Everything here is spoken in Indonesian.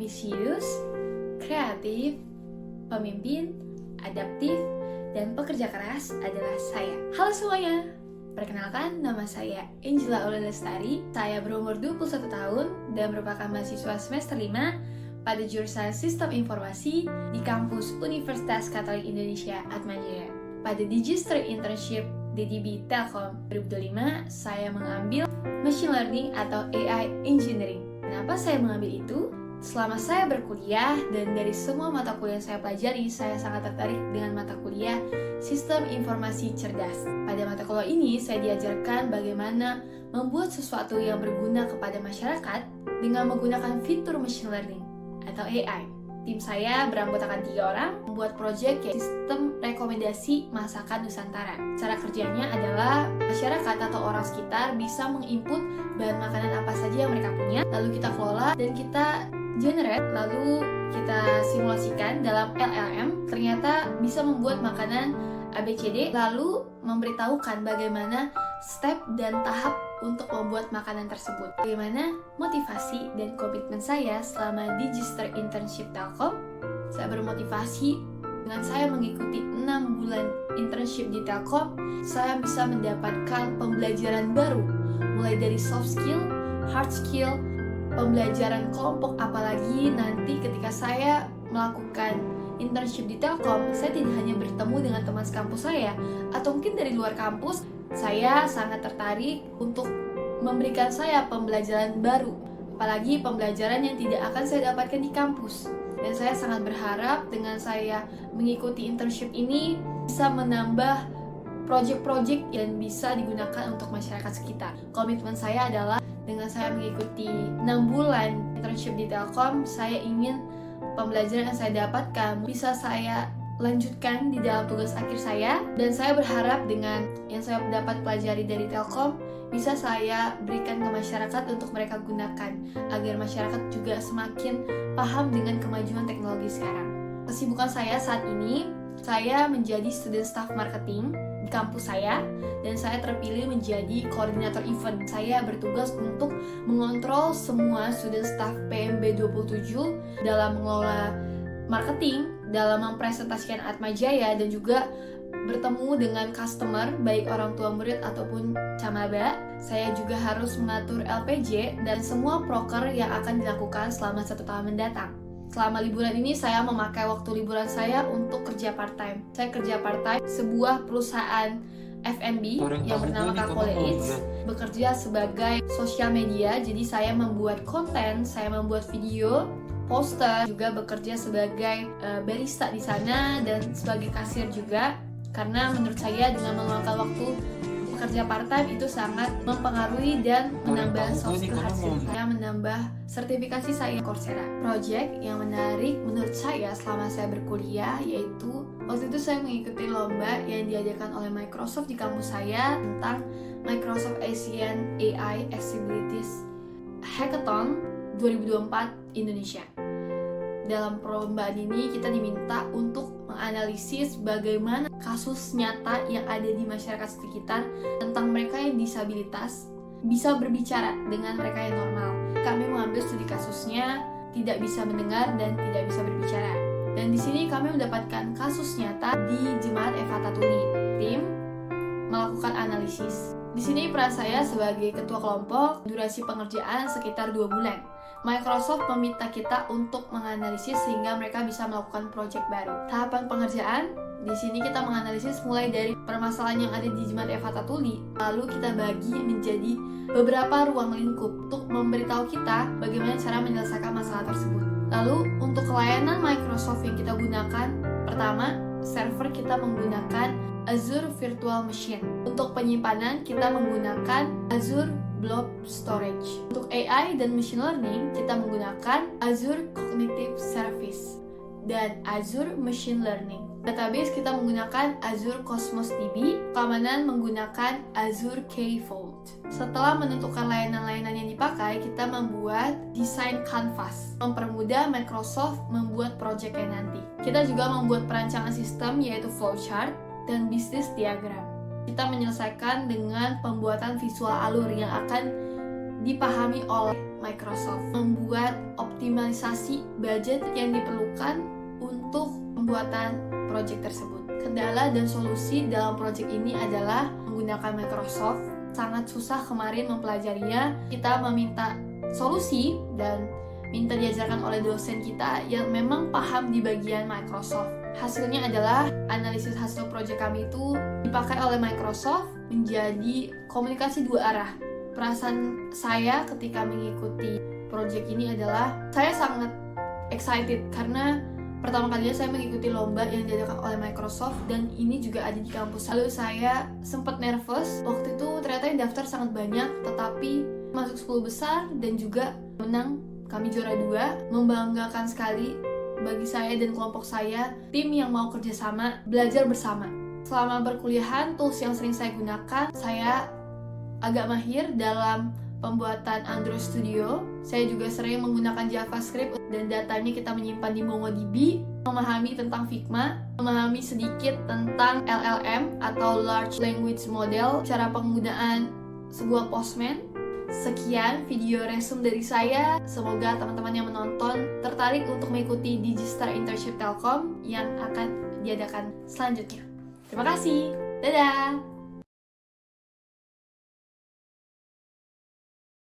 ambisius, kreatif, pemimpin, adaptif, dan pekerja keras adalah saya. Halo semuanya, perkenalkan nama saya Angela Aulia Lestari. Saya berumur 21 tahun dan merupakan mahasiswa semester 5 pada jurusan Sistem Informasi di kampus Universitas Katolik Indonesia Atmajaya. Pada Digister Internship DDB Telkom 2025, saya mengambil Machine Learning atau AI Engineering. Kenapa saya mengambil itu? Selama saya berkuliah dan dari semua mata kuliah yang saya pelajari, saya sangat tertarik dengan mata kuliah Sistem Informasi Cerdas. Pada mata kuliah ini, saya diajarkan bagaimana membuat sesuatu yang berguna kepada masyarakat dengan menggunakan fitur Machine Learning atau AI. Tim saya beranggotakan 3 orang, membuat proyek yaitu sistem rekomendasi masakan Nusantara. Cara kerjanya adalah masyarakat atau orang sekitar bisa menginput bahan makanan apa saja yang mereka punya, lalu kita kelola dan kita generate, lalu kita simulasikan dalam LLM, ternyata bisa membuat makanan ABCD, lalu memberitahukan bagaimana step dan tahap untuk membuat makanan tersebut. Bagaimana motivasi dan komitmen saya selama Digister Internship Telkom? Saya bermotivasi dengan saya mengikuti 6 bulan internship di Telkom, saya bisa mendapatkan pembelajaran baru, mulai dari soft skill, hard skill, pembelajaran kelompok, apalagi nanti ketika saya melakukan internship di Telkom, saya tidak hanya bertemu dengan teman sekampus saya, atau mungkin dari luar kampus. Saya sangat tertarik untuk memberikan saya pembelajaran baru, apalagi pembelajaran yang tidak akan saya dapatkan di kampus. Dan saya sangat berharap dengan saya mengikuti internship ini bisa menambah project-project yang bisa digunakan untuk masyarakat sekitar. Komitmen saya adalah dengan saya mengikuti 6 bulan internship di Telkom, saya ingin pembelajaran yang saya dapatkan bisa saya lanjutkan di dalam tugas akhir saya, dan saya berharap dengan yang saya dapat pelajari dari Telkom bisa saya berikan ke masyarakat untuk mereka gunakan agar masyarakat juga semakin paham dengan kemajuan teknologi sekarang. Kesibukan saya saat ini, saya menjadi student staff marketing di kampus saya, dan saya terpilih menjadi koordinator event. Saya bertugas untuk mengontrol semua student staff PMB 27 dalam mengelola marketing, dalam mempresentasikan Atmajaya, dan juga bertemu dengan customer, baik orang tua murid ataupun camaba. Saya juga harus mengatur LPJ dan semua proker yang akan dilakukan selama 1 tahun mendatang. Selama liburan ini saya memakai waktu liburan saya untuk kerja part-time. Saya kerja part-time sebuah perusahaan F&B yang bernama Kakole Eats, bekerja sebagai sosial media. Jadi saya membuat konten, saya membuat video, poster, juga bekerja sebagai barista di sana dan sebagai kasir juga. Karena menurut saya dengan meluangkan waktu bekerja part-time itu sangat mempengaruhi dan menambah soft skill hard skill saya, menambah sertifikasi saya Coursera. Project yang menarik menurut saya selama saya berkuliah yaitu waktu itu saya mengikuti lomba yang diadakan oleh Microsoft di kampus saya tentang Microsoft Asian AI Accessibilities Hackathon 2024 Indonesia. Dalam perlombaan ini kita diminta untuk menganalisis bagaimana kasus nyata yang ada di masyarakat sekitar tentang mereka yang disabilitas bisa berbicara dengan mereka yang normal. Kami mengambil studi kasusnya, tidak bisa mendengar dan tidak bisa berbicara. Dan di sini kami mendapatkan kasus nyata di Jemaat Eva Tuli. Tim melakukan analisis. Di sini peran saya sebagai ketua kelompok, durasi pengerjaan sekitar 2 bulan. Microsoft meminta kita untuk menganalisis sehingga mereka bisa melakukan proyek baru. Tahapan pengerjaan, di sini kita menganalisis mulai dari permasalahan yang ada di Jemaat Eva Tuli, lalu kita bagi menjadi beberapa ruang lingkup untuk memberitahu kita bagaimana cara menyelesaikan masalah tersebut. Lalu untuk layanan Microsoft yang kita gunakan, pertama, server kita menggunakan Azure Virtual Machine. Untuk penyimpanan kita menggunakan Azure Blob Storage. Untuk AI dan Machine Learning kita menggunakan Azure Cognitive Service dan Azure Machine Learning. Database kita menggunakan Azure Cosmos DB. Keamanan menggunakan Azure Key Vault. Setelah menentukan layanan-layanan yang dipakai, kita membuat desain canvas, mempermudah Microsoft membuat proyeknya nanti. Kita juga membuat perancangan sistem yaitu flowchart dan bisnis diagram. Kita menyelesaikan dengan pembuatan visual alur yang akan dipahami oleh Microsoft, membuat optimalisasi budget yang diperlukan untuk pembuatan proyek tersebut. Kendala dan solusi dalam proyek ini adalah menggunakan Microsoft. Sangat susah kemarin mempelajarinya. Kita meminta solusi dan minta diajarkan oleh dosen kita yang memang paham di bagian Microsoft. Hasilnya adalah analisis hasil proyek kami itu dipakai oleh Microsoft menjadi komunikasi dua arah. Perasaan saya ketika mengikuti proyek ini adalah saya sangat excited karena pertama kalinya saya mengikuti lomba yang diadakan oleh Microsoft dan ini juga ada di kampus. Lalu saya sempat nervous. Waktu itu ternyata yang daftar sangat banyak, tetapi masuk 10 besar dan juga menang. Kami juara 2, membanggakan sekali bagi saya dan kelompok saya, tim yang mau kerjasama, belajar bersama. Selama berkuliahan, tools yang sering saya gunakan, saya agak mahir dalam pembuatan Android Studio. Saya juga sering menggunakan JavaScript dan datanya kita menyimpan di MongoDB, memahami tentang Figma, memahami sedikit tentang LLM atau Large Language Model, cara penggunaan sebuah Postman. Sekian video resume dari saya. Semoga teman-teman yang menonton tertarik untuk mengikuti Digistar Internship Telkom yang akan diadakan selanjutnya. Terima kasih. Dadah!